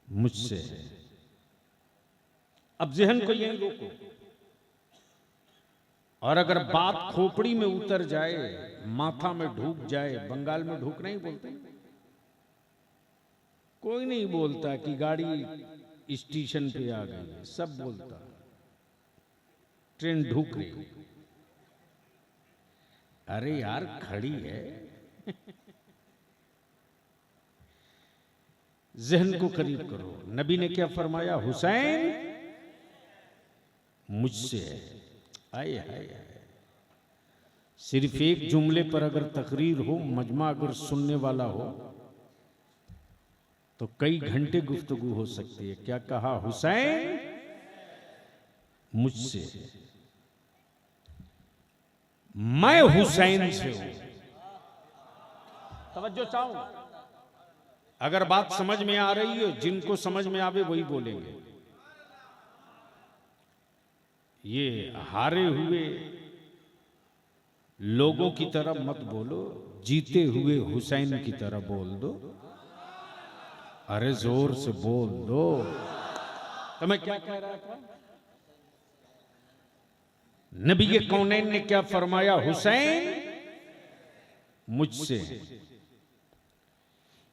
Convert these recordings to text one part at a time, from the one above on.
मुझसे है। अब जहन को यहीं रोको, और अगर बात खोपड़ी में उतर जाए, माथा में ढूक जाए, बंगाल में ढूक नहीं बोलते, कोई नहीं बोलता कि गाड़ी स्टेशन पे आ गई, सब बोलता ट्रेन ढूक रही। अरे यार खड़ी है। जहन को करीब करो। नबी ने क्या फरमाया? हुसैन मुझसे है। आए हाय, सिर्फ एक जुमले पर अगर तकरीर हो, मजमा अगर सुनने वाला हो, तो कई घंटे गुफ्तगू हो सकती है। क्या कहा? हुसैन मुझसे, मैं हुसैन से हूं। तवज्जो चाहूं, अगर बात समझ में आ रही हो, जिनको समझ में आवे वही बोलेंगे। ये हारे हुए लोगों की तरह मत बोलो, जीते हुए हुसैन की तरह बोल दो। अरे जोर से बोल दो। तो मैं क्या कह रहा था? नबी के कौनैन ने क्या फरमाया? हुसैन मुझसे।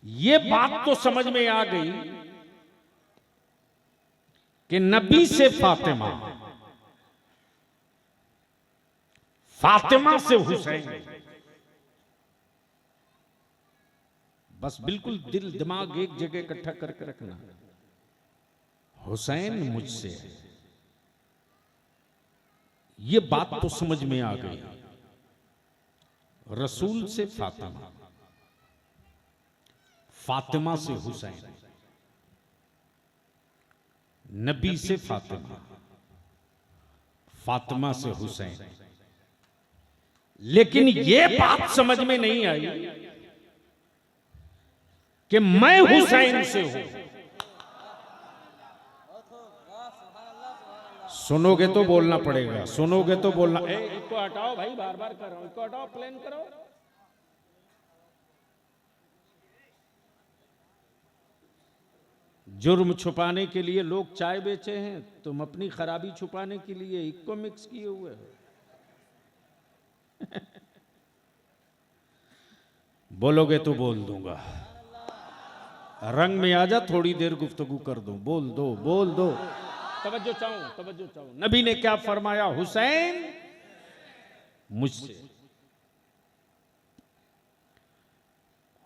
ये बात तो समझ में आ गई कि नबी से फातिमा, फातिमा से हुसैन। बस बिल्कुल दिल दिमाग एक जगह इकट्ठा करके रखना। हुसैन मुझसे है, ये बात तो समझ में आ गई। रसूल से फातिमा, फातिमा से हुसैन, नबी से फातिमा, फातिमा से हुसैन। लेकिन ये बात समझ में नहीं आई कि मैं हुसैन से हूं। सुनोगे तो बोलना पड़ेगा, सुनोगे तो बोलना। इसको हटाओ भाई, बार बार कर रहा हूं, इसको हटाओ, प्लेन करो। जुर्म छुपाने के लिए लोग चाय बेचे हैं, तुम अपनी खराबी छुपाने के लिए इको मिक्स किए हुए हो। बोलोगे तो बोल दूंगा। रंग में आ जा, थोड़ी देर गुफ्तगू कर दूं। बोल दो, बोल दो। तवज्जो चाहूं, तवज्जो चाहूं। नबी ने क्या फरमाया? हुसैन मुझसे,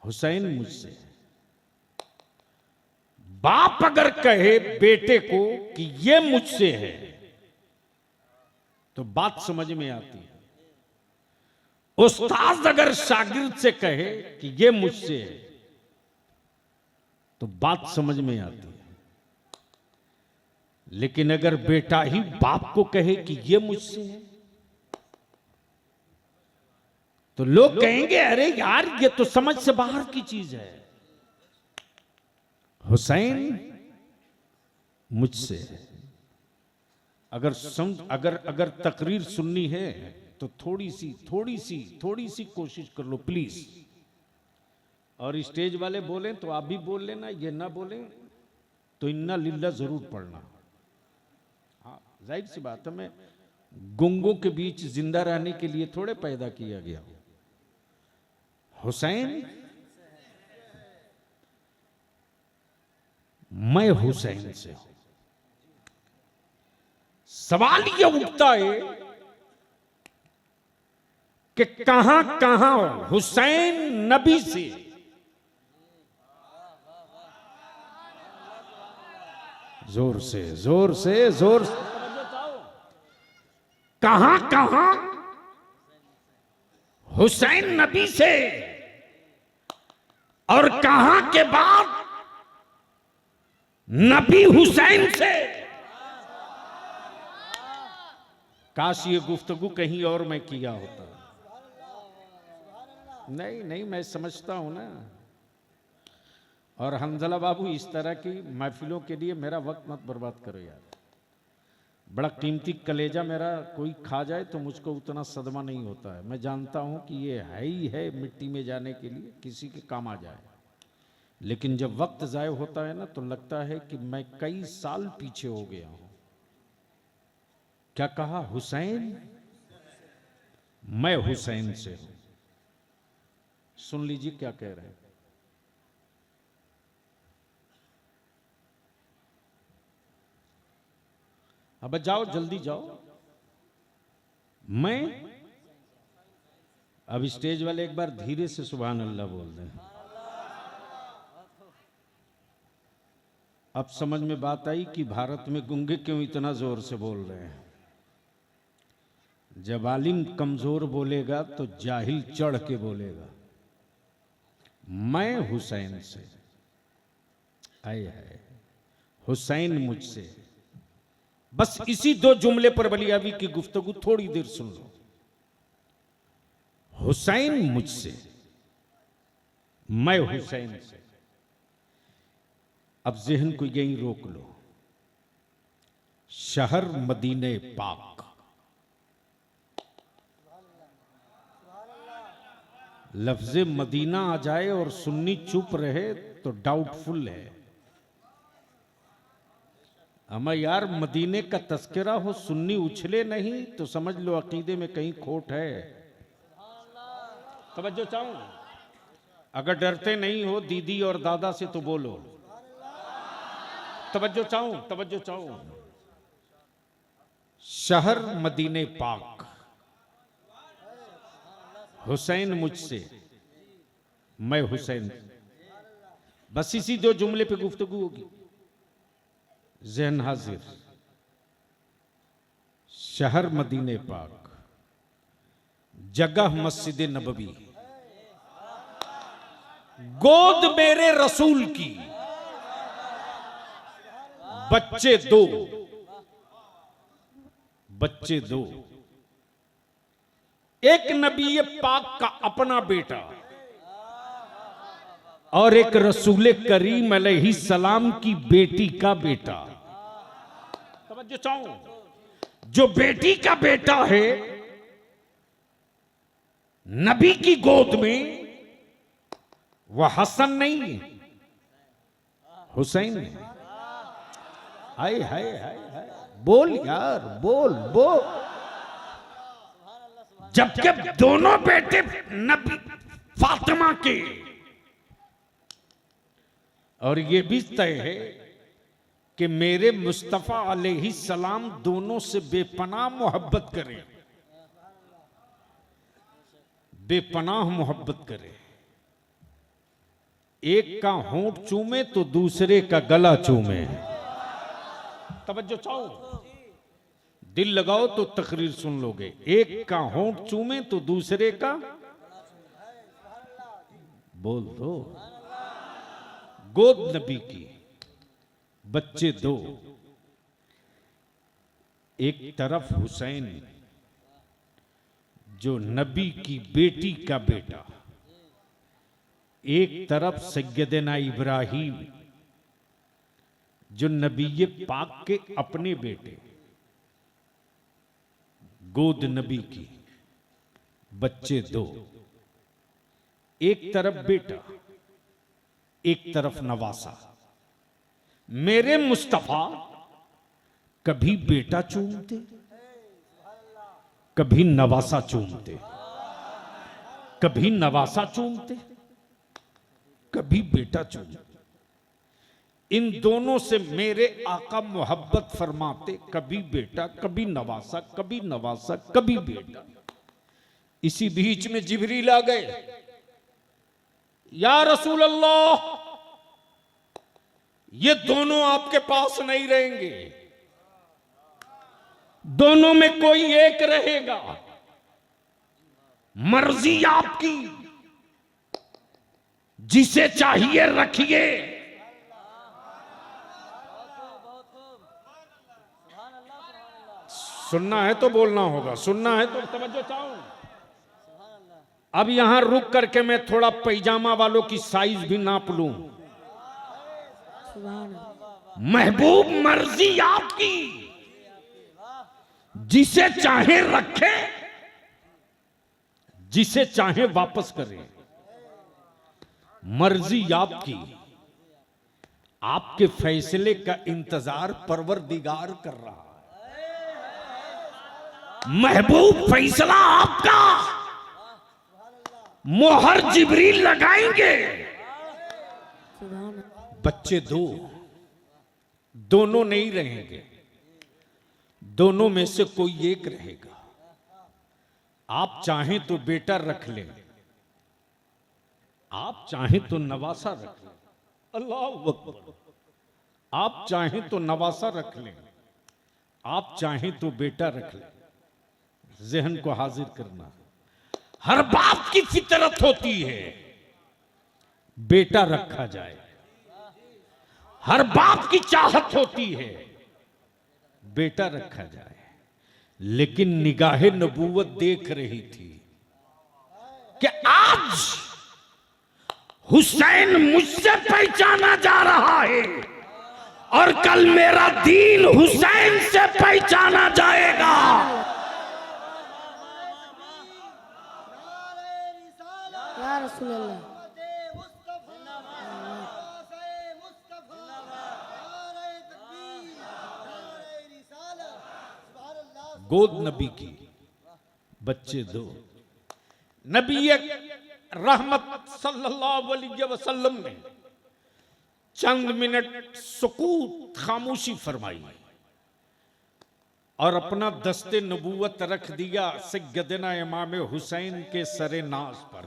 हुसैन मुझसे। बाप अगर कहे बेटे को कि ये मुझसे है, तो बात समझ में आती है। उस्ताद अगर शागिर्द से कहे कि ये मुझसे है, तो बात समझ में आती है। लेकिन अगर बेटा ही बाप को कहे कि ये मुझसे है, तो लोग कहेंगे अरे यार ये तो समझ से बाहर की चीज है। हुसैन मुझसे। अगर तकरीर सुननी है तो थोड़ी सी कोशिश कर लो प्लीज। और स्टेज वाले बोले तो आप भी बोल लेना, ये ना बोले तो इन्ना लिल्ला जरूर पढ़ना। हाँ, जाहिर सी बात है, मैं गुंगों के बीच जिंदा रहने के लिए थोड़े पैदा किया गया हूं। हुसैन, मैं हुसैन से हूं। सवाल यह उठता है कि कहां कहां हुसैन नबी से, जोर से जोर से जोर से, कहां कहां हुसैन नबी से, और कहां के बाद नबी हुसैन से। काश ये गुफ्तगू कहीं और मैं किया होता। नहीं, मैं समझता हूं ना। और हंजला बाबू, इस तरह की महफिलों के लिए मेरा वक्त मत बर्बाद करो यार। बड़ा कीमती कलेजा मेरा कोई खा जाए तो मुझको उतना सदमा नहीं होता है। मैं जानता हूं कि ये है ही है मिट्टी में जाने के लिए, किसी के काम आ जाए। लेकिन जब वक्त जाय होता है ना तो लगता है कि मैं कई साल पीछे हो गया हूं। क्या कहा? हुसैन, मैं हुसैन से हूं। सुन लीजिए क्या कह रहे हैं। अब जाओ, जल्दी जाओ। मैं, अब स्टेज वाले एक बार धीरे से सुभान अल्लाह बोल दें। अब समझ में बात आई कि भारत में गूंगे क्यों इतना जोर से बोल रहे हैं। जब आलिम कमजोर बोलेगा तो जाहिल चढ़ के बोलेगा। मैं हुसैन से, आए है हुसैन मुझसे। बस इसी दो जुमले पर बलियाबी की गुफ्तगू थोड़ी देर सुन लो। हुसैन मुझसे, मैं हुसैन से। अब जहन को यहीं रोक लो। शहर मदीने पाक, लफ्ज़े मदीना आ जाए और सुन्नी चुप रहे तो डाउटफुल है। अमा यार, मदीने का तस्करा हो, सुन्नी उछले नहीं तो समझ लो अकीदे में कहीं खोट है। तवज्जो चाहूं, अगर डरते नहीं हो दीदी और दादा से तो बोलो। तवज्जो चाहूं, तवज्जो चाहूं। शहर मदीने पाक, हुसैन मुझसे, मैं हुसैन। बस इसी दो जुमले पे गुफ्तगू होगी। ज़हन हाजिर। शहर मदीने पाक, जगह मस्जिद नबवी, गोद मेरे रसूल की, बच्चे दो, बच्चे दो। एक नबी पाक का अपना बेटा और एक रसूल करीम अलैहिस्सलाम की बेटी का बेटा। तवज्जो चाहूं, जो बेटी का बेटा है नबी की गोद में, वह हसन नहीं हुसैन है। हाय हाय हाय हाय, बोल यार, बोल बोल। जबकि दोनों बेटे नबी फातिमा के, और ये भी तय है कि मेरे मुस्तफा अलैहिस्सलाम दोनों से बेपनाह मोहब्बत करें, बेपनाह मोहब्बत करें। एक का होंठ चूमे तो दूसरे का गला चूमे। तवज्जो चाहो, दिल लगाओ तो तकरीर सुन लोगे। एक का होंठ चूमे तो दूसरे का, बोल दो। गोद नबी की, बच्चे दो। एक तरफ हुसैन जो नबी की बेटी का बेटा, एक तरफ सैयदना इब्राहिम जो नबी पाक के अपने बेटे, गोद नबी की, बच्चे दो। एक तरफ बेटा, एक तरफ नवासा। मेरे मुस्तफा कभी बेटा चूमते, कभी नवासा चूमते, कभी नवासा चूमते, कभी बेटा चूमते। इन दोनों से मेरे आका मोहब्बत फरमाते, कभी बेटा, कभी नवासा, कभी नवासा, कभी बेटा। इसी बीच में जिब्रील आ गए। या रसूल अल्लाह, ये दोनों आपके पास नहीं रहेंगे, दोनों में कोई एक रहेगा, मर्जी आपकी, जिसे चाहिए रखिए। सुनना है तो बोलना होगा, सुनना है तो तवज्जो चाहो। अब यहां रुक करके मैं थोड़ा पैजामा वालों की साइज भी नाप लूं। महबूब मर्जी आपकी, जिसे चाहे रखे, जिसे चाहे वापस करे। मर्जी आपकी, आपके फैसले का इंतजार परवरदिगार कर रहा है। महबूब फैसला आपका मोहर जिब्रील लगाएंगे। बच्चे दोनों नहीं रहेंगे, दोनों में से कोई एक रहेगा। आप चाहें तो बेटा रख लें, आप चाहें तो नवासा रख लें। अल्लाह अकबर। आप चाहें तो नवासा रख लें, आप चाहें तो बेटा रख लें। जहन को हाजिर करना, हर बाप की फितरत होती है बेटा रखा जाए, हर बाप की चाहत होती है बेटा रखा जाए। लेकिन निगाहे नबूवत देख रही थी कि आज हुसैन मुझसे पहचाना जा रहा है और कल मेरा दीन हुसैन से पहचाना जाएगा। या रसूल अल्लाह। गोद नबी की, बच्चे दो। नबी रहमत सल्लल्लाहु अलैहि वसल्लम ने चंद मिनट सुकूत खामोशी फरमाई और अपना दस्ते नबूवत रख दिया सैयदना इमाम हुसैन के सरे नाज पर।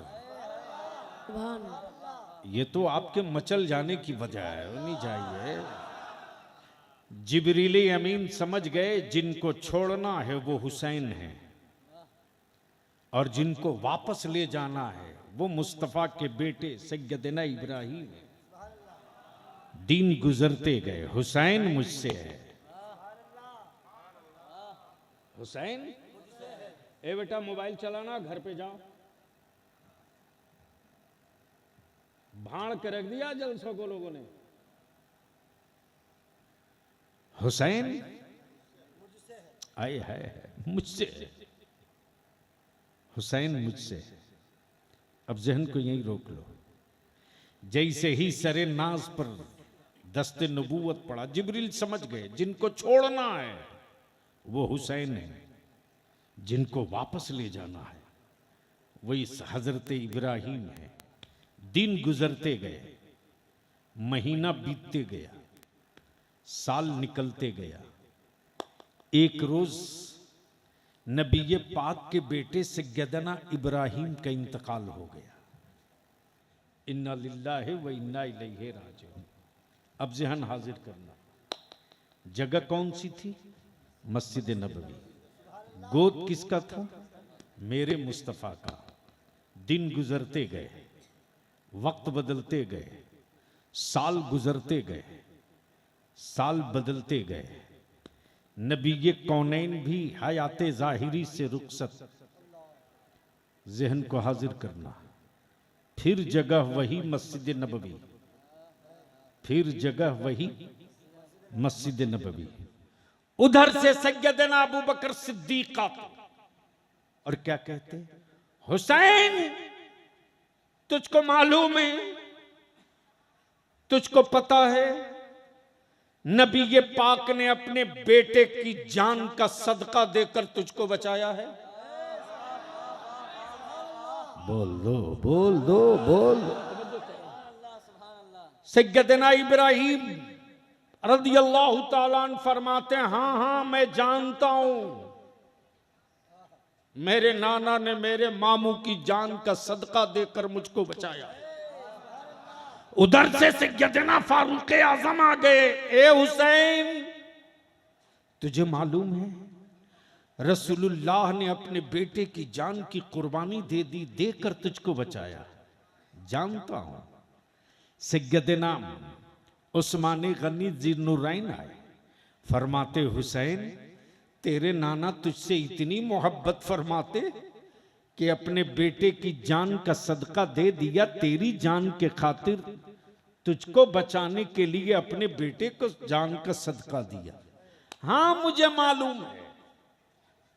ये तो आपके मचल जाने की वजह है, नहीं चाहिए। जिब्रील अमीन समझ गए जिनको छोड़ना है वो हुसैन है और जिनको वापस ले जाना है वो मुस्तफा के बेटे सैयदना इब्राहिम है। दिन गुजरते गए, हुसैन मुझसे है। हुसैन, ए बेटा मोबाइल चलाना, घर पे जाओ। भाड़ के रख दिया जलसों को लोगों ने। हुसैन आए है मुझसे, हुसैन मुझसे। अब जहन को यहीं रोक लो। जैसे ही सरे नाज पर दस्ते नबूवत पड़ा, जिब्रील समझ गए जिनको छोड़ना है वो हुसैन है, जिनको वापस ले जाना है वो इस हजरत इब्राहिम है। दिन गुजरते गए, महीना बीतते गया, साल निकलते गया। एक रोज नबी पाक के बेटे सैयदना इब्राहिम का इंतकाल हो गया। इन्ना लिल्लाहि व इन्ना इलैहि राजिऊन। अब जहन हाजिर करना, जगह कौन सी थी? मस्जिद नबवी। गोद किसका था? मेरे मुस्तफा का। दिन गुजरते गए, वक्त बदलते गए, साल गुजरते गए, साल बदलते गए। नबी कौनैन भी हयाते जाहिरी से रुखसत। जहन को हाजिर करना, फिर जगह वही मस्जिद नबवी, फिर जगह वही मस्जिद नबवी। उधर से सैयदना अबू बकर सिद्दीक और क्या कहते? हुसैन, तुझको मालूम है, तुझको पता है नबी ये पाक ने अपने बेटे की जान का सदका देकर तुझको बचाया है। बोल दो, बोल दो, बोल दो। सैयदना इब्राहिम रज़ियल्लाहु ताला अन्हु फरमाते हैं, हाँ हाँ मैं जानता हूं, मेरे नाना ने मेरे मामू की जान का सदका देकर मुझको बचाया। उधर से सैयदना फारूक आजम आ गए। ए हुसैन, तुझे मालूम है रसूलुल्लाह ने अपने बेटे की जान की कुर्बानी दे दी, देकर तुझको बचाया। जानता हूं। सैयदना उस्मान गनी ज़िन्नुरैन आए, फरमाते हुसैन तेरे नाना तुझसे इतनी मोहब्बत फरमाते कि अपने बेटे की जान का सदका दे दिया, तेरी जान के खातिर तुझको बचाने के लिए अपने बेटे को जान का सदका दिया। हाँ मुझे मालूम है।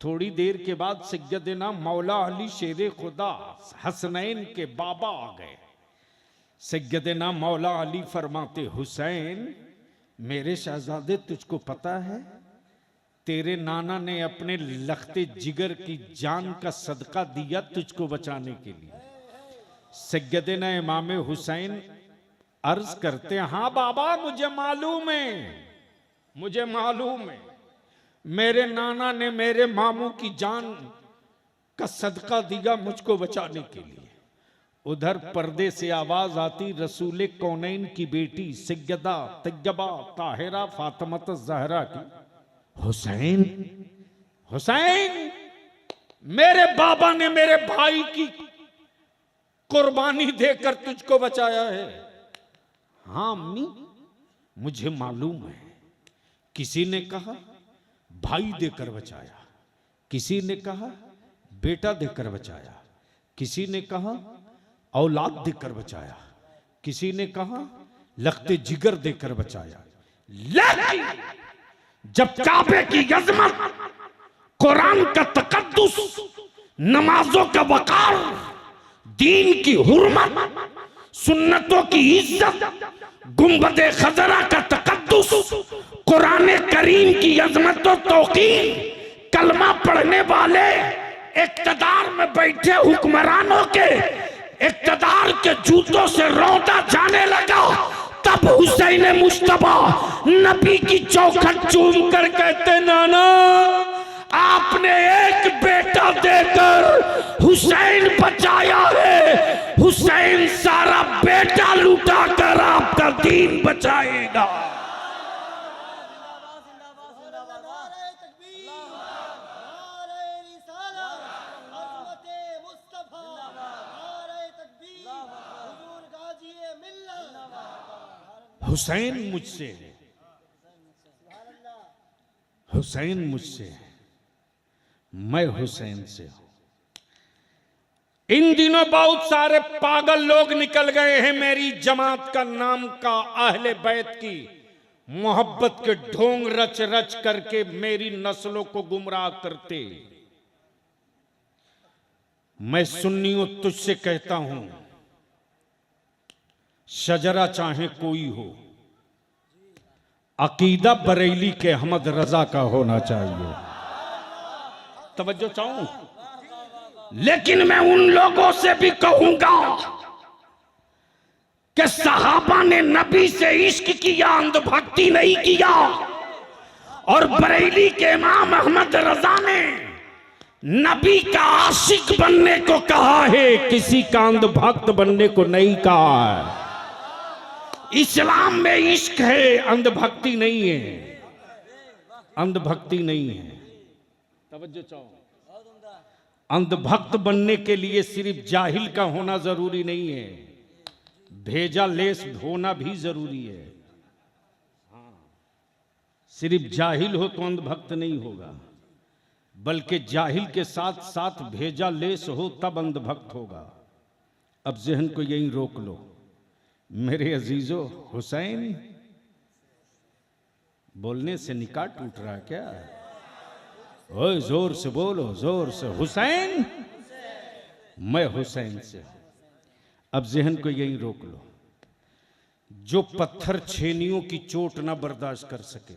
थोड़ी देर के बाद सैयदना मौला अली शेरे खुदा हसनैन के बाबा आ गए। सैयदना मौला अली फरमाते, हुसैन मेरे शहजादे तुझको पता है तेरे नाना ने अपने लखते जिगर की जान का सदका दिया तुझको बचाने के लिए। सैयदना इमाम हुसैन अर्ज करते, हाँ बाबा मुझे मालूम है, मुझे मालूम है मेरे नाना ने मेरे मामू की जान का सदका दिया मुझको बचाने के लिए। उधर पर्दे से आवाज आती, रसूल कौनैन की बेटी सैयदा तैयबा ताहिरा फातिमत ज़हरा की, हुसैन हुसैन मेरे बाबा ने मेरे भाई की कुर्बानी देकर तुझको बचाया है। हाँ अम्मी मुझे मालूम है। किसी ने कहा भाई देकर बचाया, किसी ने कहा बेटा देकर बचाया, किसी ने कहा औलाद देकर बचाया, किसी ने कहा लखते जिगर देकर बचाया। लेकिन जब काबे की अजमत, कुरान का तकद्दुस, नमाजों का वकार, दीन की हुर्मत, सुन्नतों की इज्जत, गुंबदे खजरा का तकद्दुस, कुरान करीम की अजमत और तौकीर, कलमा पढ़ने वाले इक्तदार में बैठे हुक्मरानों के इक्तदार के जूतों से रौंदा जाने लगा। तब हुसैन मुस्तफा नबी की चौखट चूम कर कहते, नाना आपने एक बेटा देकर हुसैन बचाया है, हुसैन सारा बेटा लुटा कर आपका दीन बचाएगा। हुसैन मुझसे है, हुसैन मुझसे है, मैं हुसैन से हूं। इन दिनों बहुत सारे पागल लोग निकल गए हैं मेरी जमात का नाम का, अहले बैत की मोहब्बत के ढोंग रच रच करके मेरी नस्लों को गुमराह करते। मैं सुन्नियों तुझसे कहता हूं, शजरा चाहे कोई हो, अकीदा बरेली के अहमद रजा का होना चाहिए। तवज्जो चाहूं, लेकिन मैं उन लोगों से भी कहूंगा कि सहाबा ने नबी से इश्क किया, अंधभक्ति नहीं किया। और बरेली के इमाम अहमद रजा ने नबी का आशिक बनने को कहा है, किसी का अंधभक्त बनने को नहीं कहा है। इस्लाम में इश्क है, अंधभक्ति नहीं है, अंधभक्ति नहीं है। तवज्जो चाहो, अंधभक्त बनने के लिए सिर्फ जाहिल का होना जरूरी नहीं है, भेजा लेस होना भी जरूरी है। सिर्फ जाहिल हो तो अंधभक्त नहीं होगा, बल्कि जाहिल के साथ साथ भेजा लेस हो तब अंधभक्त होगा। अब जहन को यहीं रोक लो मेरे अजीजो। हुसैन बोलने से निकाह टूट रहा क्या? ओए जोर से बोलो, जोर से। हुसैन, मैं हुसैन से। अब जहन को यहीं रोक लो। जो पत्थर छेनियों की चोट ना बर्दाश्त कर सके,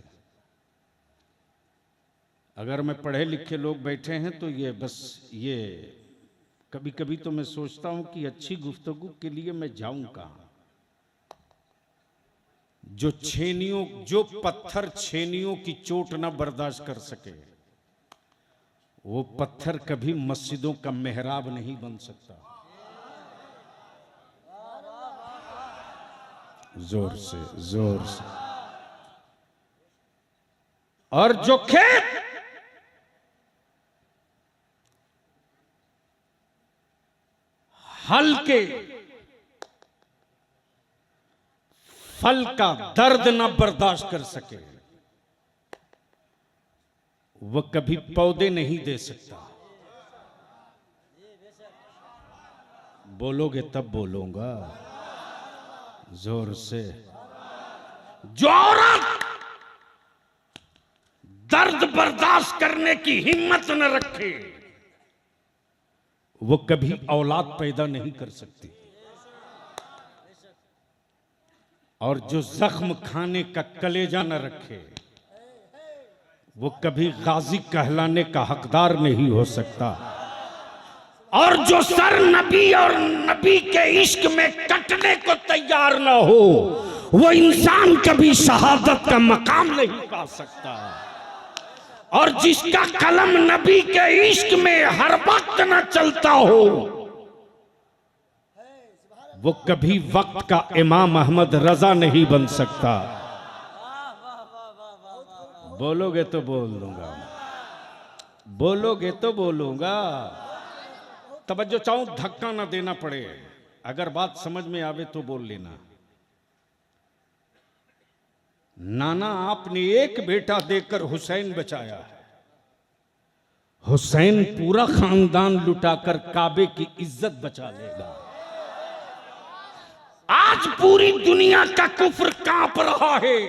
अगर मैं पढ़े लिखे लोग बैठे हैं तो ये बस ये कभी कभी तो मैं सोचता हूं कि अच्छी गुफ्तगू के लिए मैं जाऊं कहां। जो पत्थर छेनियों की चोट ना बर्दाश्त कर सके, वो पत्थर कभी मस्जिदों का मेहराब नहीं बन सकता। जोर से, जोर से। और जो खेत हल के फल का दर्द न बर्दाश्त कर सके, वह कभी पौधे नहीं दे सकता। बोलोगे तब बोलूंगा, जोर से। जो औरत दर्द बर्दाश्त करने की हिम्मत न रखे, वो कभी औलाद पैदा नहीं कर सकती। और जो जख्म खाने का कलेजा न रखे वो कभी गाजी कहलाने का हकदार नहीं हो सकता। और जो सर नबी और नबी के इश्क में कटने को तैयार न हो वो इंसान कभी शहादत का मकाम नहीं पा सकता। और जिसका कलम नबी के इश्क में हर वक्त न चलता हो वो कभी वक्त का इमाम अहमद रजा नहीं बन सकता। बोलोगे तो बोल दूंगा, बोलोगे तो बोलूंगा। तवज्जो चाहूं, धक्का ना देना पड़े, अगर बात समझ में आवे तो बोल लेना। नाना आपने एक बेटा देकर हुसैन बचाया है, हुसैन पूरा खानदान लुटाकर काबे की इज्जत बचा लेगा। आज पूरी दुनिया का कुफ्र कांप रहा है।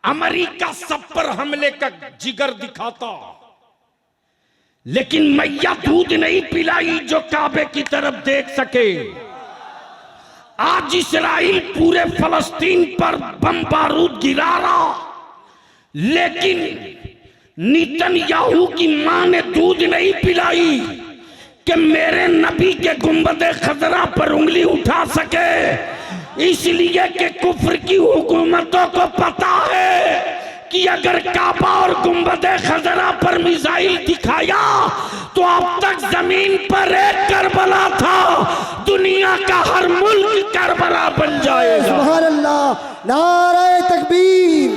अमेरिका सब पर हमले का जिगर दिखाता, लेकिन मैया दूध नहीं पिलाई जो काबे की तरफ देख सके। आज इस्राइल पूरे फलस्तीन पर बम बारूद गिरा रहा, लेकिन नेतन्याहू की मां ने दूध नहीं पिलाई कि मेरे नबी के गुंबदे खजरा पर उंगली उठा सके। इसलिए कि कुफ्र की हुकूमतों को पता है कि अगर काबा और गुंबदे खजरा पर मिसाइल दिखाया तो अब तक जमीन पर एक करबला था, दुनिया का हर मुल्क करबला बन जाएगा। सुभान अल्लाह, नारे तकबीर,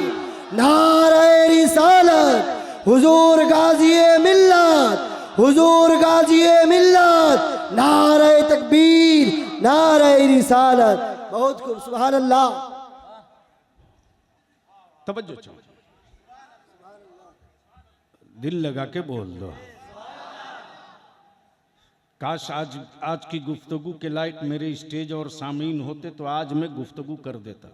नारे रिसालत, हुजूर गाज़ी मिल्लत, हुजूर गाज़ी मिल्लत, नारे तकबीर, नारे रिसालत। बहुत खूब, सुभान अल्लाह। तवज्जो चाहो, दिल लगा के बोल दो। काश आज की गुफ्तगू के लायक मेरे स्टेज और सामीन होते तो आज मैं गुफ्तगू कर देता।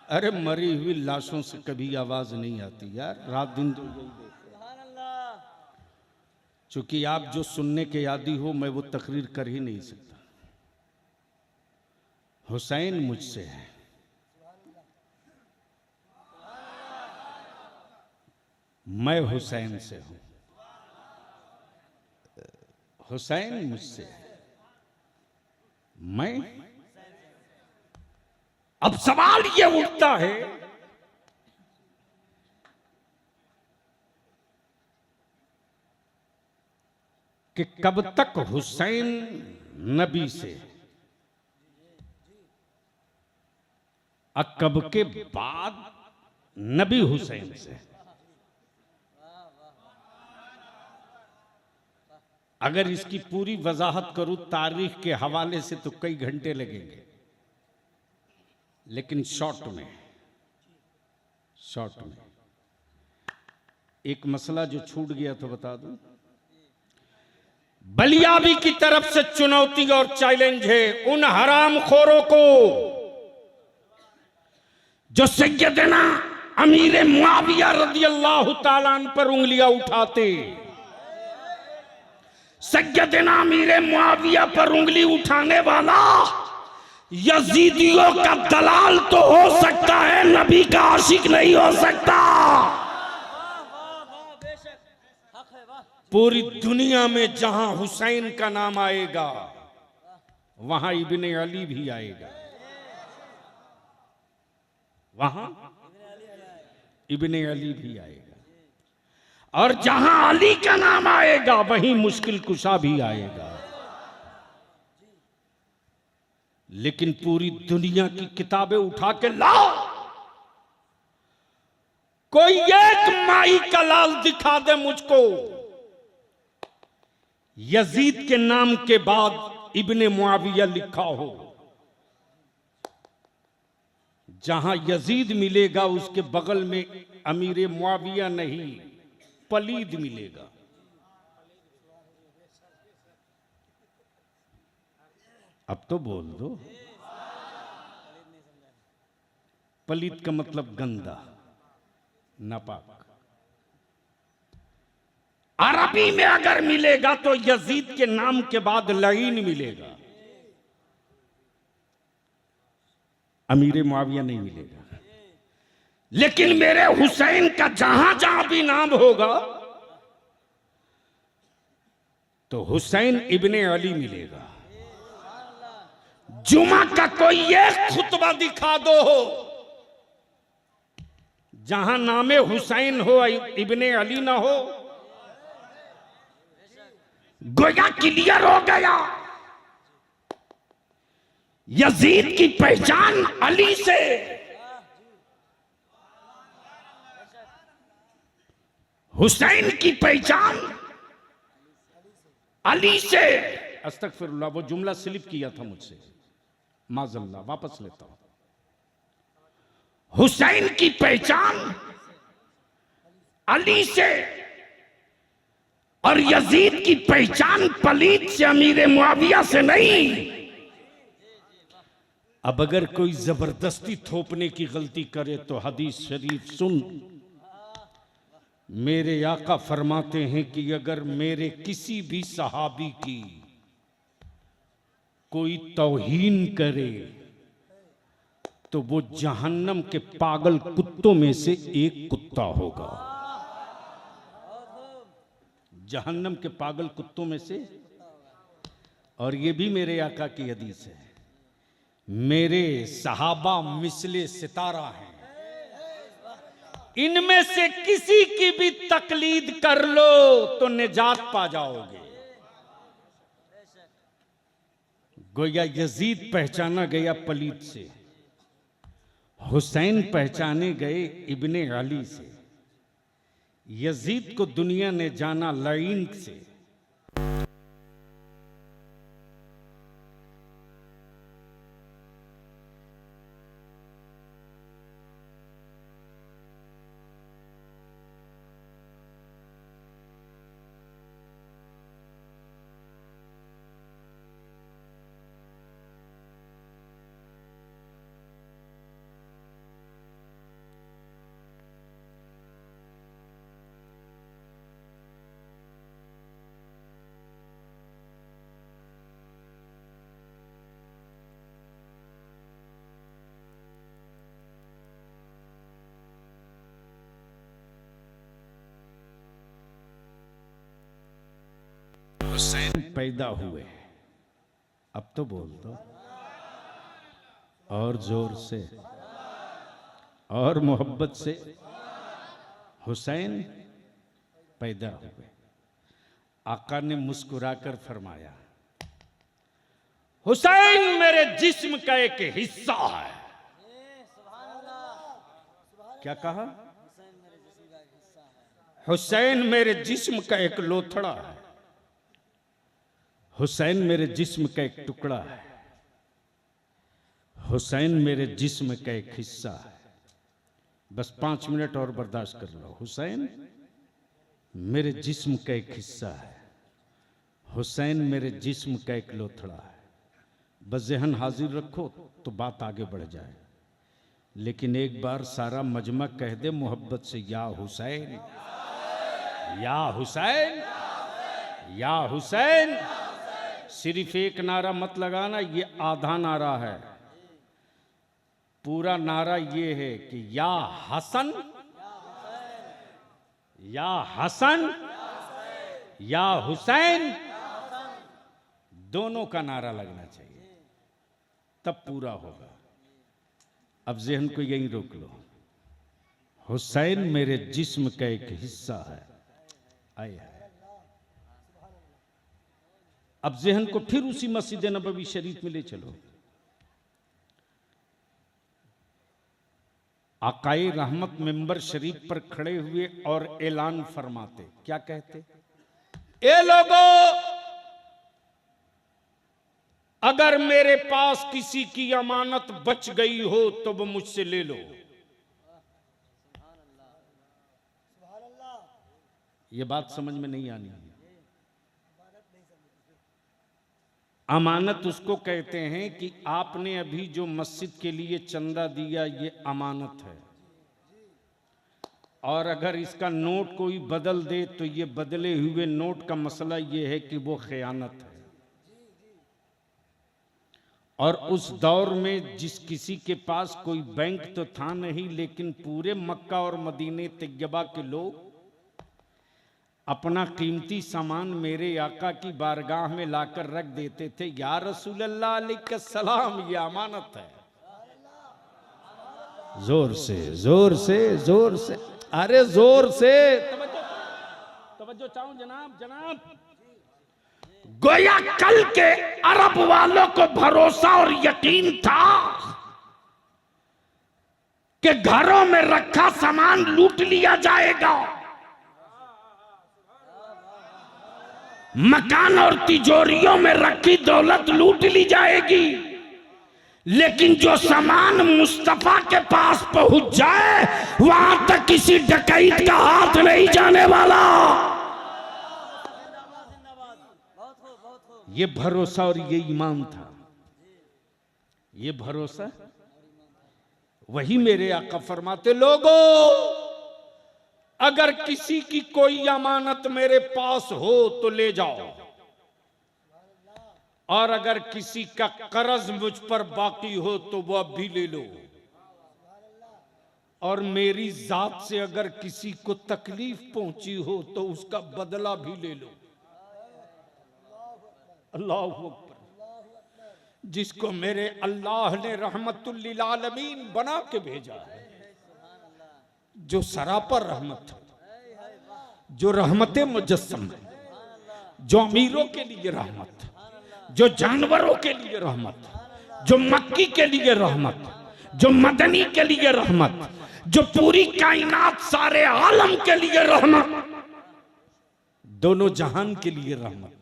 अरे मरी हुई लाशों से कभी आवाज नहीं आती यार, रात दिन तो यही देखते। चूंकि आप जो सुनने के आदी हो मैं वो तकरीर कर ही नहीं सकता। हुसैन मुझसे है, मैं हुसैन से हूं, हुसैन मुझसे है, मैं। अब सवाल ये उठता है कि कब तक हुसैन नबी से और कब के बाद नबी हुसैन से। अगर इसकी पूरी वजाहत करूं तारीख के हवाले से तो कई घंटे लगेंगे, लेकिन शॉर्ट में एक मसला जो छूट गया तो बता दूं। बलियाबी की तरफ से चुनौती और चैलेंज है उन हरामखोरों को जो सैयदना अमीर मुआविया रदियल्लाहु ताला अन्हु पर उंगलियां उठाते। सैयदना अमीर मुआविया पर उंगली उठाने वाला यजीदियों का दलाल तो हो सकता है, नबी का आशिक नहीं हो सकता। पूरी दुनिया में जहां हुसैन का नाम आएगा वहां इब्ने अली भी आएगा, वहां इब्ने अली भी आएगा। और जहां अली का नाम आएगा वहीं मुश्किल कुशा भी आएगा। लेकिन पूरी दुनिया की किताबें उठा के लाओ, कोई एक माई का लाल दिखा दे मुझको यजीद के नाम के बाद इब्ने मुआविया लिखा हो। जहां यजीद मिलेगा उसके बगल में अमीर मुआविया नहीं पलीद मिलेगा। अब तो बोल दो। पलीद का मतलब गंदा, नापाक। अरबी में अगर मिलेगा तो यजीद के नाम के बाद लईन मिलेगा। अमीर मुआविया नहीं मिलेगा, लेकिन मेरे हुसैन का जहां जहां भी नाम होगा तो हुसैन इब्ने अली मिलेगा। जुमा का कोई एक खुतबा दिखा दो जहां नामे हुसैन हो इब्ने अली ना हो, गोया क्लियर हो गया। यजीद की पहचान अली से, हुसैन की पहचान अली से। अस्तगफिरुल्लाह, वो जुमला स्लिप किया था मुझसे, माज़ल्लाह, वापस लेता हूं। हुसैन की पहचान अली से और यजीद की पहचान पलीद से, अमीर मुआविया से नहीं। अब अगर कोई जबरदस्ती थोपने की गलती करे तो हदीस शरीफ सुन। मेरे आका फरमाते हैं कि अगर मेरे किसी भी सहाबी की कोई तौहीन करे तो वो जहन्नम के पागल कुत्तों में से एक कुत्ता होगा। जहन्नम के पागल कुत्तों में से। और ये भी मेरे आका की हदीस है, मेरे सहाबा मिसले सितारा हैं, इनमें से किसी की भी तकलीद कर लो तो निजात पा जाओगे। गोया यजीद पहचाना गया पलीद से, हुसैन पहचाने गए इब्ने अली से, यजीद को दुनिया ने जाना लईन से। हुसैन पैदा हुए, अब तो बोल दो और जोर से और मोहब्बत से, हुसैन पैदा हुए। आका ने मुस्कुराकर फरमाया, हुसैन मेरे जिस्म का एक हिस्सा है। क्या कहा? हुसैन मेरे जिस्म का एक लोथड़ा है, हुसैन मेरे जिस्म का एक टुकड़ा है, हुसैन मेरे जिस्म का एक हिस्सा है। बस 5 मिनट और बर्दाश्त कर लो। हुसैन मेरे जिस्म का एक हिस्सा है, हुसैन मेरे जिस्म का एक लोथड़ा है। बस ज़हन हाजिर रखो तो बात आगे बढ़ जाए। लेकिन एक बार सारा मजमा कह दे मोहब्बत से, या हुसैन, या हुसैन, या हुसैन। सिर्फ एक नारा मत लगाना, ये आधा नारा है। पूरा नारा ये है कि या हसन, या हसन, या हुसैन, दोनों का नारा लगना चाहिए, तब पूरा होगा। अब ज़हन को यहीं रोक लो। हुसैन मेरे जिस्म का एक हिस्सा है। आया, अब ज़हन को फिर उसी मस्जिद नबवी शरीफ में ले चलो। आकाए रहमत मिंबर शरीफ पर खड़े हुए और ऐलान फरमाते, क्या कहते? ए लोगों, अगर मेरे पास किसी की अमानत बच गई हो तो वो मुझसे ले लो। ये बात समझ में नहीं आनी है। अमानत उसको कहते हैं कि आपने अभी जो मस्जिद के लिए चंदा दिया, ये अमानत है, और अगर इसका नोट कोई बदल दे तो ये बदले हुए नोट का मसला ये है कि वो खयानत है। और उस दौर में जिस किसी के पास कोई बैंक तो था नहीं, लेकिन पूरे मक्का और मदीने तैयबा के लोग अपना कीमती सामान मेरे आका की बारगाह में लाकर रख देते थे। या रसूल अल्लाह अलैहिस्सलाम, ये अमानत है। जोर से जोर से जोर से, अरे जोर से तवज्जो चाहूं जनाब। जनाब, गोया कल के अरब वालों को भरोसा और यकीन था कि घरों में रखा सामान लूट लिया जाएगा, मकान और तिजोरियों में रखी दौलत लूट ली जाएगी, लेकिन जो सामान मुस्तफा के पास पहुंच जाए वहां तक किसी डकैत का हाथ नहीं जाने वाला। ये भरोसा और ये ईमान था। ये भरोसा वही मेरे आका फरमाते, लोगों अगर किसी की कोई अमानत मेरे पास हो तो ले जाओ, और अगर किसी का कर्ज मुझ पर बाकी हो तो वह भी ले लो, और मेरी जात से अगर किसी को तकलीफ पहुंची हो तो उसका बदला भी ले लो। अल्लाह अकबर। जिसको मेरे अल्लाह ने रहमतुल लिल आलमीन बना के भेजा है, जो सरापर रहमत है, जो रहमत मुजस्सम है, जो अमीरों के लिए रहमत, जो जानवरों के लिए रहमत, जो मक्की के लिए रहमत, जो मदनी के लिए रहमत, जो पूरी कायनात सारे आलम के लिए रहमत, दोनों जहान के लिए रहमत,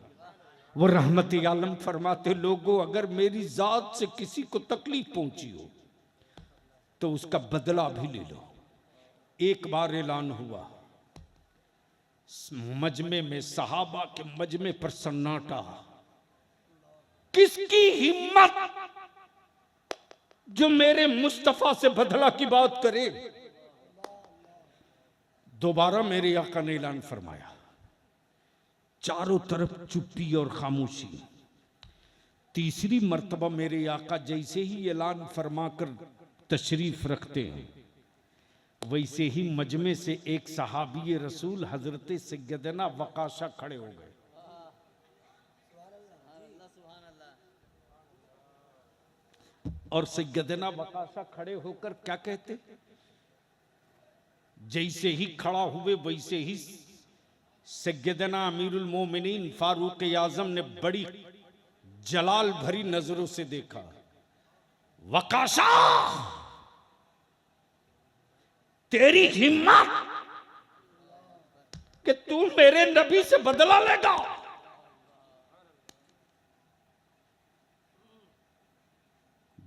वो रहमत आलम फरमाते, लोगों अगर मेरी जात से किसी को तकलीफ पहुंची हो तो उसका बदला भी ले लो। एक बार ऐलान हुआ मजमे में, सहाबा के मजमे पर सन्नाटा। किसकी हिम्मत जो मेरे मुस्तफा से बदला की बात करे। दोबारा मेरे आका ने ऐलान फरमाया, चारों तरफ चुप्पी और खामोशी। तीसरी मर्तबा मेरे आका जैसे ही ऐलान फरमाकर तशरीफ रखते हैं, वैसे ही मजमे से एक सहाबी रसूल हजरत सैयदना वकाशा खड़े हो गए। और सैयदना वकाशा खड़े होकर क्या कहते, जैसे ही खड़ा हुए वैसे ही सैयदना अमीरुल मोमिनीन फारूक आजम ने बड़ी जलाल भरी नजरों से देखा, वकाशा तेरी हिम्मत कि तू मेरे नबी से बदला लेगा।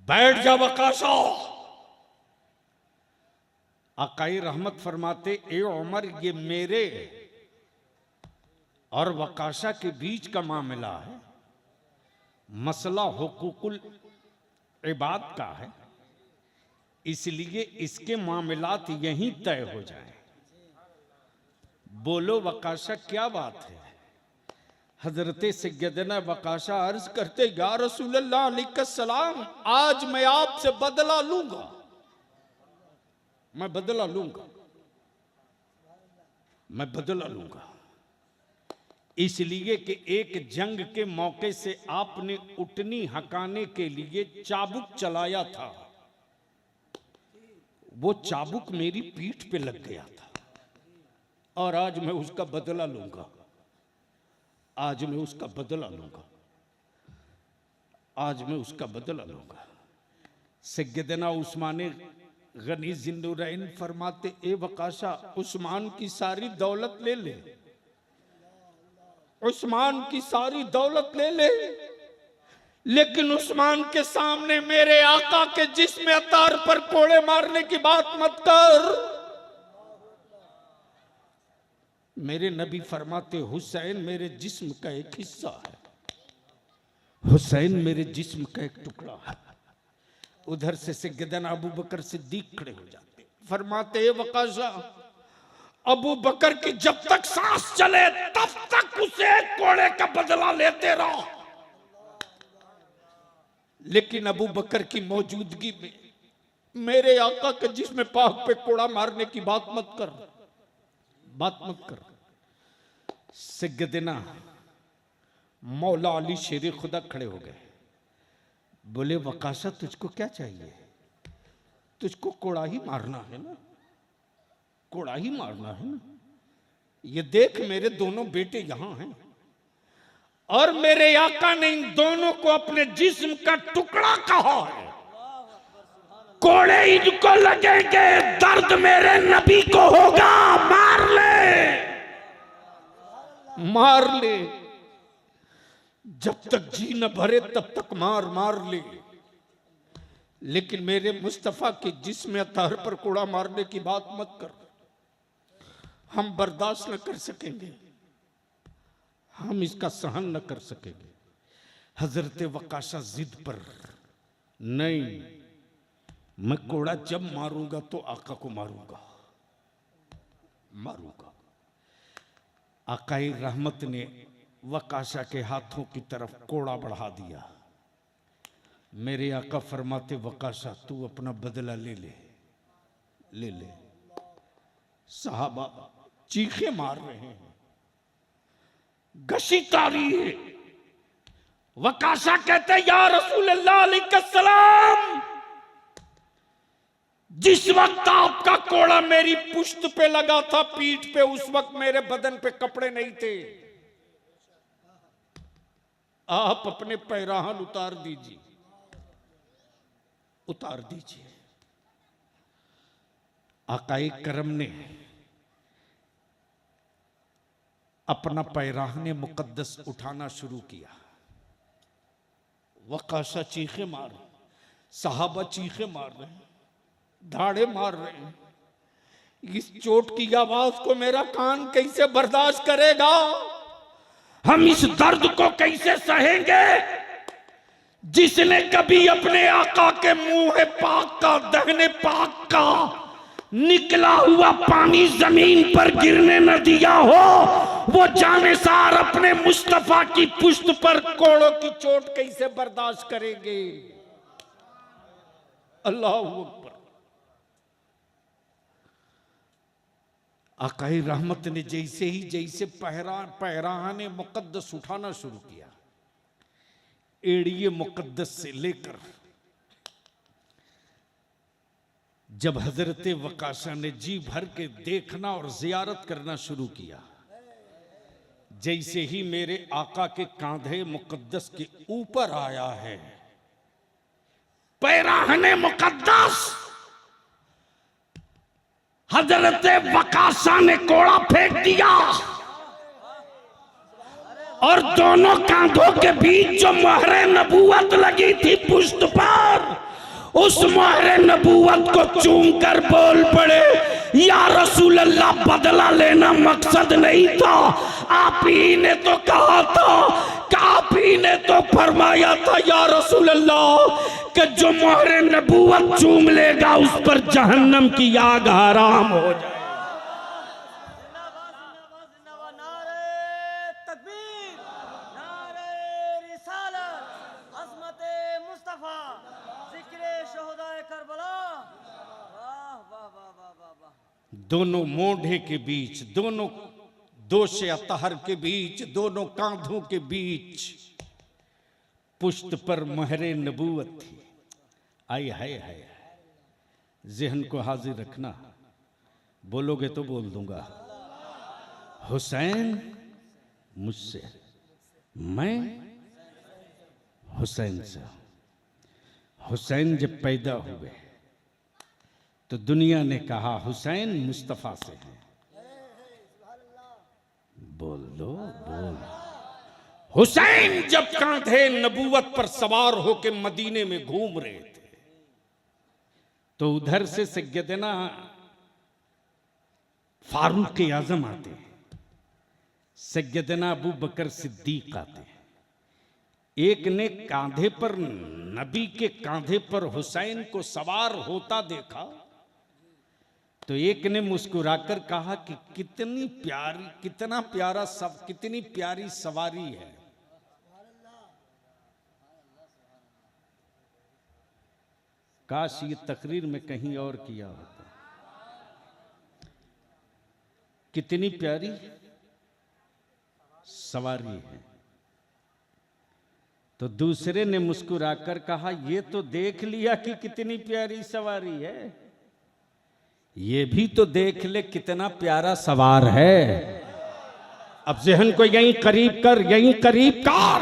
बैठ जा वकाशा। आकाई रहमत फरमाते, ए उमर ये मेरे और वकाशा के बीच का मामला है, मसला हुकूकुल इबाद का है, इसलिए इसके मामलात यहीं तय हो जाए। बोलो वकाशा क्या बात है। हजरत सैयदना वकाशा अर्ज करते, या रसूल अल्लाह अलैहिस्सलाम, आज मैं आपसे बदला लूंगा, मैं बदला लूंगा, मैं बदला लूंगा। इसलिए कि एक जंग के मौके से आपने उटनी हकाने के लिए चाबुक चलाया था, वो चाबुक मेरी पीठ पे लग गया था, और आज मैं उसका बदला लूंगा, आज मैं उसका बदला लूंगा, आज मैं उसका बदला लूंगा। सैयदना उस्मान गनी जिन्नुरैन फरमाते, ए वकाशा, उस्मान की सारी दौलत ले ले, उस्मान की सारी दौलत ले ले, लेकिन उस्मान के सामने मेरे आका के जिस्म अतार पर कोड़े मारने की बात मत कर। मेरे नबी फरमाते, हुसैन मेरे जिस्म का एक हिस्सा है, हुसैन मेरे जिस्म का एक टुकड़ा है। उधर से सैयदना अबू बकर सिद्दीक खड़े हो जाते, फरमाते, वकाशा, अबू बकर की जब तक सांस चले तब तक उसे कोड़े का बदला लेते रहो। लेकिन अबू बकर की मौजूदगी में मेरे आका के जिस्म पाक पे कोड़ा मारने की बात मत कर। सैयदना मौला अली शेर खुदा खड़े हो गए, बोले वकाशा तुझको क्या चाहिए? तुझको कोड़ा ही मारना है ना, कोड़ा ही मारना है ना। ये देख मेरे दोनों बेटे यहां हैं और मेरे आका ने इन दोनों को अपने जिस्म का टुकड़ा कहा है। कोड़े इनको लगेंगे, दर्द मेरे नबी को होगा, मार ले। जब तक जी न भरे तब तक मार ले। लेकिन मेरे मुस्तफा के जिस्म अताहर पर कोड़ा मारने की बात मत कर, हम बर्दाश्त न कर सकेंगे, हम इसका सहन न कर सकेंगे। हजरत वकाशा जिद पर, नहीं, मैं कोड़ा जब मारूंगा तो आका को मारूंगा। आकाए रहमत ने वकाशा के हाथों की तरफ कोड़ा बढ़ा दिया। मेरे आका फरमाते, वकाशा तू अपना बदला ले ले। साहबा चीखे मार रहे हैं, गशी तारी है। वकाशा कहते, या रसूल अल्लाह अलैहिस्सलाम, जिस वक्त आपका कोड़ा मेरी पुश्त पे लगा था, पीठ पे, उस वक्त मेरे बदन पे कपड़े नहीं थे। आप अपने पैराहन उतार दीजिए। आकाए करम ने अपना पैराहने मुकद्दस उठाना शुरू किया। वकाशा चीखे मार, साहबा चीखे मार रहे हैं, धाड़े मार रहे हैं। इस चोट की आवाज को मेरा कान कैसे बर्दाश्त करेगा? हम इस दर्द को कैसे सहेंगे? जिसने कभी अपने आका के मुंह पाक का, दहने पाक का निकला हुआ पानी जमीन पर गिरने न दिया हो, वो जानेसार अपने मुस्तफा की पुश्त पर कोड़ों की चोट कैसे बर्दाश्त करेंगे? अल्लाह अकबर। आकाए रहमत ने जैसे पैराहने मुकद्दस उठाना शुरू किया, एड़िए मुकद्दस से लेकर, जब हजरत वकाशा ने जी भर के देखना और जियारत करना शुरू किया, जैसे ही मेरे आका के कांधे मुकद्दस के ऊपर आया है पैराहने मुकद्दस, हजरत वकाशा ने कोड़ा फेंक दिया और दोनों कांधों के बीच जो मोहरे नबूवत लगी थी पुश्त पर, उस मोहरे नबूवत को चूम कर बोल पड़े, या रसूल अल्लाह, बदला लेना मकसद नहीं था। आप ही ने तो कहा था, आप ही ने तो फरमाया था या रसूल अल्लाह कि जो मोहरे नबूवत चूम लेगा उस पर जहन्नम की आग हराम हो जाए। दोनों मोढ़े के बीच, दोनों दोष अतहर के बीच, दोनों कांधों के बीच पुश्त पर महरे नबूवत थी। आई हाय हाय, जहन को हाजिर रखना, बोलोगे तो बोल दूंगा। हुसैन मुझसे, मैं हुसैन से। हुसैन जब पैदा हुए तो दुनिया ने कहा हुसैन मुस्तफा से है। बोल दो, बोल। हुसैन जब कांधे नबूवत पर सवार होकर मदीने में घूम रहे थे तो उधर से सैयदना फारूक आजम आते, सैयदना अबू बकर सिद्दीक आते। एक ने कांधे पर, नबी के कांधे पर हुसैन को सवार होता देखा तो एक ने मुस्कुराकर कहा कि कितनी प्यारी, कितना प्यारा सब, कितनी प्यारी सवारी है। काश ये तकरीर में कहीं और किया होता। कितनी प्यारी सवारी है। तो दूसरे ने मुस्कुराकर कहा, ये तो देख लिया कि कितनी प्यारी सवारी है, ये भी तो देख ले कितना प्यारा सवार है। अब जहन को यहीं करीब कर, यहीं करीब कर।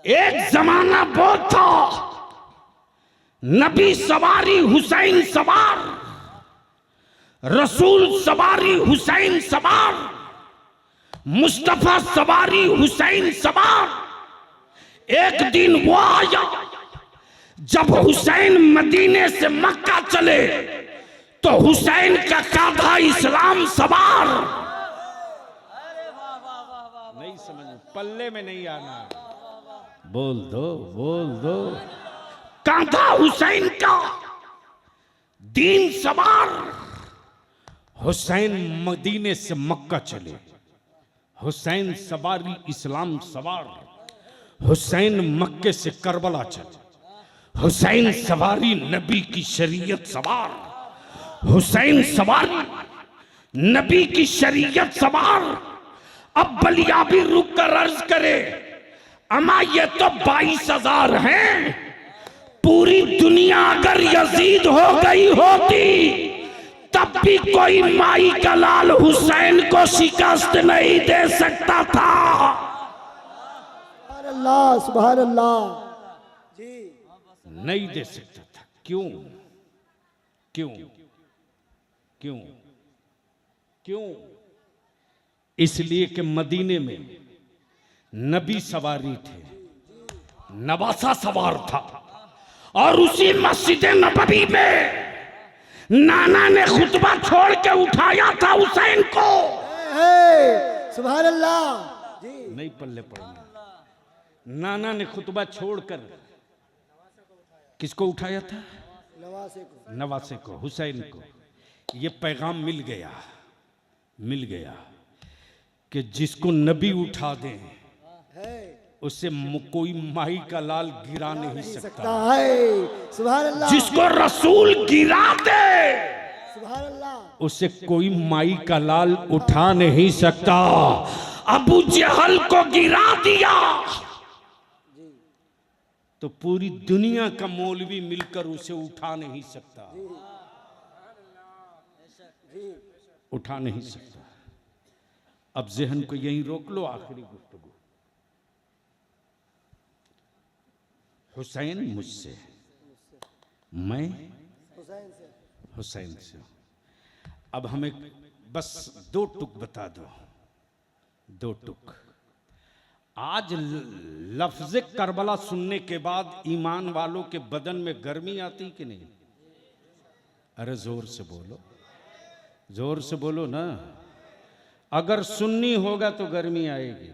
एक जमाना वो था, नबी सवारी हुसैन सवार, रसूल सवारी हुसैन सवार, मुस्तफा सवारी हुसैन सवार। एक दिन वो आया जब हुसैन मदीने से मक्का चले तो हुसैन का कांधा इस्लाम सवार। नहीं समझ, पल्ले में नहीं आना, बोल दो बोल दो। कांधा हुसैन का दीन सवार। हुसैन मदीने से मक्का चले, हुसैन सवारी इस्लाम सवार। हुसैन मक्के से करबला चले, हुसैन सवारी नबी की शरीयत सवार। हुसैन सवारी नबी की शरीयत सवार। अब बलिया भी रुक कर अर्ज करे, अमा ये तो 22,000 हैं। पूरी दुनिया अगर यजीद हो गई होती तब भी कोई माई का लाल हुसैन को शिकस्त नहीं दे सकता था। सुभान अल्लाह, सुभान अल्लाह जी। नहीं दे सकता था। क्यों क्यों क्यों क्यों? इसलिए कि मदीने में नबी सवारी थे, नवासा सवार था। और उसी मस्जिद नबवी में नाना ने खुतबा छोड़ के उठाया था हुसैन को। सुभान अल्लाह जी। नहीं पल्ले पड़ेंगे। नाना ने खुतबा छोड़कर किसको उठाया था? नवासे को, हुसैन को। ये पैगाम मिल गया कि जिसको नबी उठा दे उसे कोई माई का लाल गिरा नहीं सकता है। सुभान अल्लाह। जिसको रसूल गिरा दे सुभान अल्लाह उसे कोई माई का लाल उठा नहीं सकता। अबू जहल को गिरा दिया तो पूरी दुनिया का मौलवी मिलकर उसे उठा नहीं सकता, उठा नहीं सकता। अब जहन को यहीं रोक लो। आखिरी गुफ्तगू। हुसैन मुझसे, मैं हुसैन से। अब हमें बस 2 टुक बता दो, 2 टुक। आज लफ्ज करबला सुनने के बाद ईमान वालों के बदन में गर्मी आती कि नहीं? अरे जोर से बोलो, जोर से बोलो ना। अगर सुन्नी होगा तो गर्मी आएगी,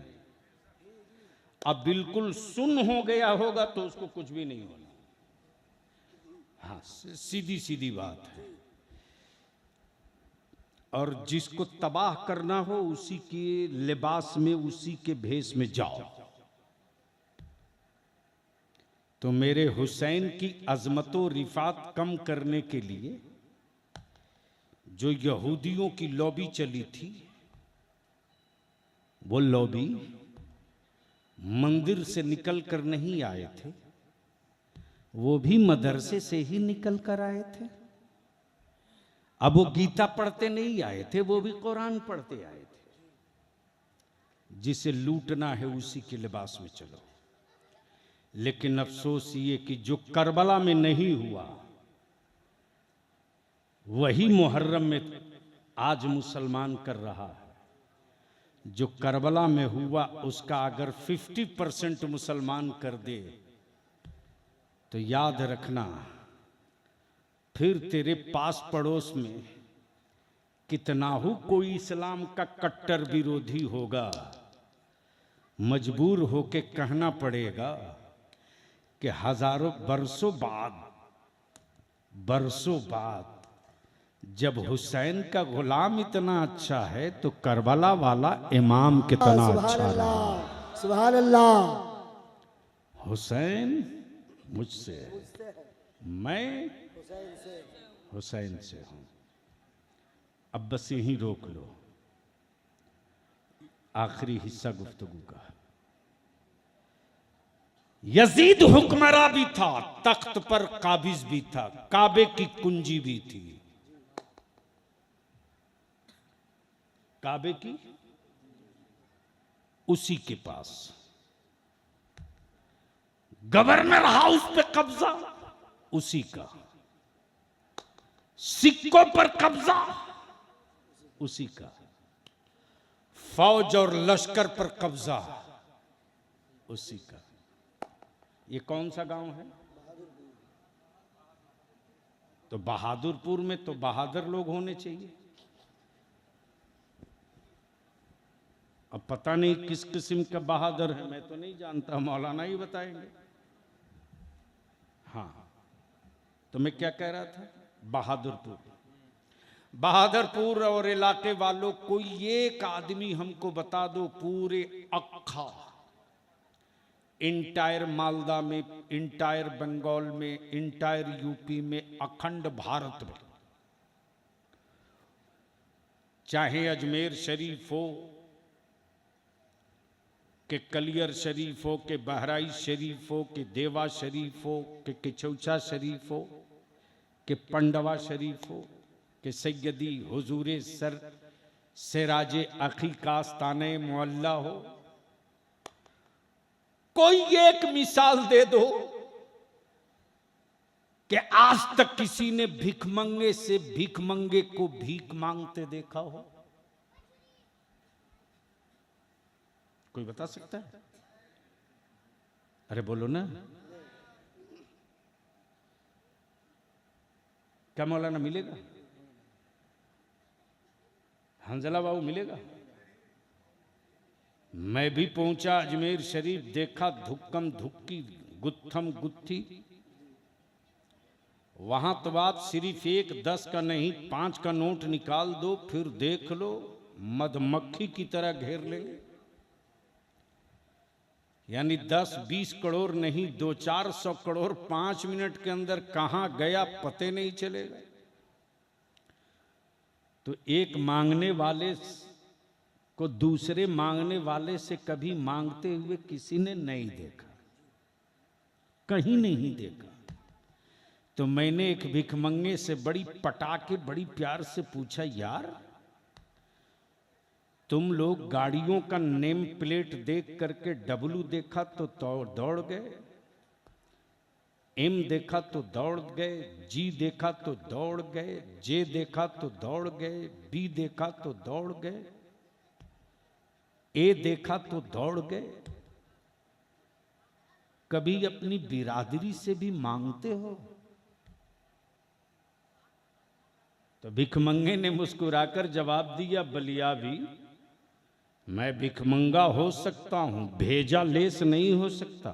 अब बिल्कुल सुन हो गया होगा तो उसको कुछ भी नहीं होना। हाँ, सीधी सीधी बात है। और जिसको तबाह करना हो उसी के लिबास में, उसी के भेष में जाओ। तो मेरे हुसैन की अजमतो रिफात कम करने के लिए जो यहूदियों की लॉबी चली थी, वो लॉबी मंदिर से निकल कर नहीं आए थे, वो भी मदरसे से ही निकल कर आए थे। अब वो गीता पढ़ते नहीं आए थे, वो भी कुरान पढ़ते आए थे। जिसे लूटना है उसी के लिबास में चलो। लेकिन अफसोस ये कि जो करबला में नहीं हुआ वही मुहर्रम में आज मुसलमान कर रहा है। जो करबला में हुआ उसका अगर 50% मुसलमान कर दे तो याद रखना, फिर तेरे पास पड़ोस में कितना हो कोई इस्लाम का कट्टर विरोधी होगा, मजबूर होके कहना पड़ेगा कि हजारों बरसों बाद जब हुसैन का गुलाम इतना अच्छा है तो करबला वाला इमाम कितना अच्छा रहा। सुभान अल्लाह। हुसैन मुझसे, मैं हुसैन से हूं। अब बस यहीं रोक लो, आखिरी हिस्सा गुफ्तगू का। यजीद हुक्मरां भी था, तख्त पर काबिज भी था, काबे की कुंजी भी थी। काबे की उसी के पास। गवर्नर हाउस पे कब्जा उसी का, सिक्कों पर कब्जा उसी का, फौज और लश्कर पर कब्जा उसी का। ये कौन सा गांव है? तो बहादुरपुर में तो बहादुर लोग होने चाहिए। अब पता नहीं किस किस्म का बहादुर है, मैं तो नहीं जानता, मौलाना ही बताएंगे। हाँ, तो मैं क्या कह रहा था? बहादुरपुर, बहादुरपुर और इलाके वालों, कोई एक आदमी हमको बता दो पूरे अक्खा इंटायर मालदा में, इंटायर बंगाल में, इंटायर यूपी में, अखंड भारत में, चाहे अजमेर शरीफ हो कि कलियर शरीफ हो कि बहराइच शरीफ हो कि देवा शरीफ हो कि किचौचा शरीफ हो कि पंडवा शरीफ हो कि सैयदी हुजूरे सर सिराजे अकीकास्ताने मोहल्ला हो, कोई एक मिसाल दे दो कि आज तक किसी ने भिखमंगे से भिखमंगे को भीख मांगते देखा हो? कोई बता सकता है? अरे बोलो ना। क्या मौलाना मिलेगा? हंजला बाबू मिलेगा? मैं भी पहुंचा अजमेर शरीफ, देखा धुक्कम धुक्की गुत्थम गुत्थी। वहां तो आप सिर्फ 1 10 का नहीं 5 का नोट निकाल दो, फिर देख लो मधुमक्खी की तरह घेर लेंगे। यानी 10-20 करोड़ नहीं, 200-400 करोड़ 5 मिनट के अंदर कहां गया पते नहीं चलेगा। तो एक मांगने वाले को दूसरे मांगने वाले से कभी मांगते हुए किसी ने नहीं देखा, कहीं नहीं देखा। तो मैंने एक भिखमंगे से बड़ी पटाके बड़ी प्यार से पूछा, यार तुम लोग गाड़ियों का नेम प्लेट देख करके डब्लू देखा तो दौड़ गए, एम देखा तो दौड़ गए, जी देखा तो दौड़ गए, जे देखा तो दौड़ गए, बी देखा तो दौड़ गए, ए देखा तो दौड़ गए। कभी अपनी बिरादरी से भी मांगते हो? तो भिखमंगे ने मुस्कुराकर जवाब दिया, बलियावी मैं भिखमंगा हो सकता हूं, भेजा लेस नहीं हो सकता।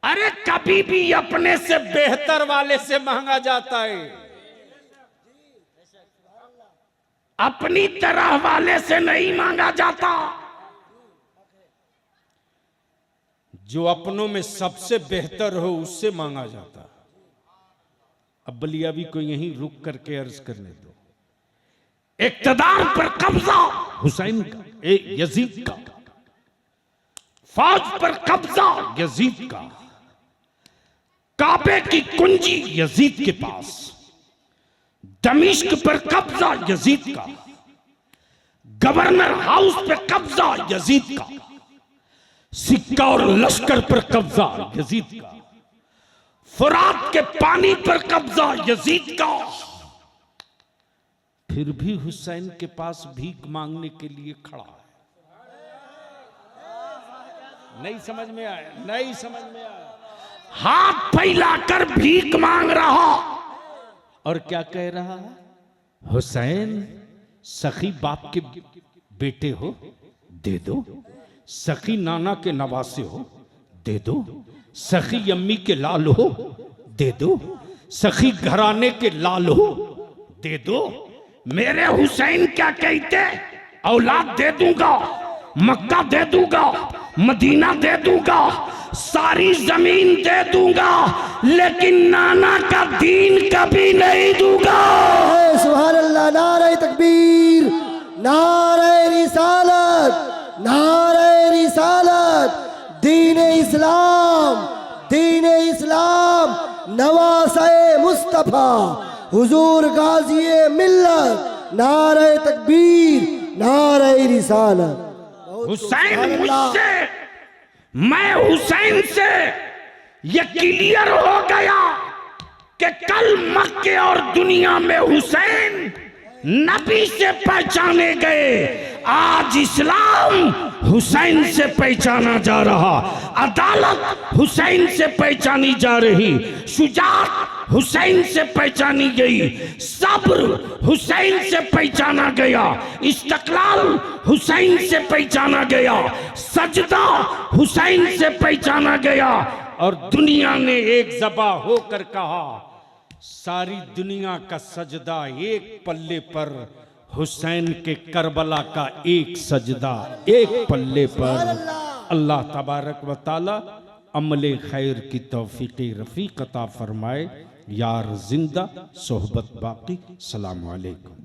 अरे कभी भी अपने से बेहतर वाले से मांगा जाता है, अपनी तरह वाले से नहीं मांगा जाता। जो अपनों में सबसे बेहतर हो उससे मांगा जाता। अब बलियावी को यहीं रुक करके अर्ज करने दो। इक्तदार पर कब्जा हुसैन का, यजीद का, फौज पर कब्जा यजीद का, काबे की कुंजी यजीद के पास, दमिश्क पर कब्जा यजीद का, गवर्नर हाउस पर कब्जा यजीद का, सिक्का और लश्कर पर कब्जा यजीद का, फुरात के पानी पर कब्जा यजीद का। फिर भी हुसैन के पास भीख मांगने के लिए खड़ा है। नहीं समझ में आया? नहीं समझ में आया? हाथ फैलाकर भीख मांग रहा और क्या कह रहा है? हुसैन सखी बाप के बेटे हो, दे दो। सखी नाना के नवासे हो, दे दो। सखी अम्मी के लाल हो, दे दो। सखी घराने के लाल हो, दे दो। मेरे हुसैन क्या कहते? औलाद दे दूंगा, मक्का दे दूंगा, मदीना दे दूंगा, सारी जमीन दे दूंगा, लेकिन नाना का दीन कभी नहीं दूंगा। सुभान अल्लाह। नारे तकबीर, नारे रिसालत, नारे रिसालत, दीन इस्लाम, दीन इस्लाम, नवासे मुस्तफा, हुजूर गाज़ी मिल्लत, नारे तकबीर, नारे रिसालत। हुसैन मुझसे, मैं हुसैन से ये क्लियर हो गया कि कल मक्के और दुनिया में हुसैन नबी से पहचाने गए, आज इस्लाम हुसैन से पहचाना जा रहा, अदालत हुसैन से पहचानी जा रही, शुजाअत हुसैन से पहचानी गई, सब्र हुसैन से पहचाना गया, इस्तक़लाल हुसैन से पहचाना गया, सजदा हुसैन से पहचाना गया। और दुनिया ने एक ज़बा होकर कहा, सारी दुनिया का सजदा एक पल्ले पर, हुसैन के करबला का एक सजदा एक पल्ले पर। अल्लाह तबारक व तआला अमले खैर की तौफीक़ रफ़ीक़ अता फरमाए। यार जिंदा, सोहबत बाकी। सलाम अलैकुम।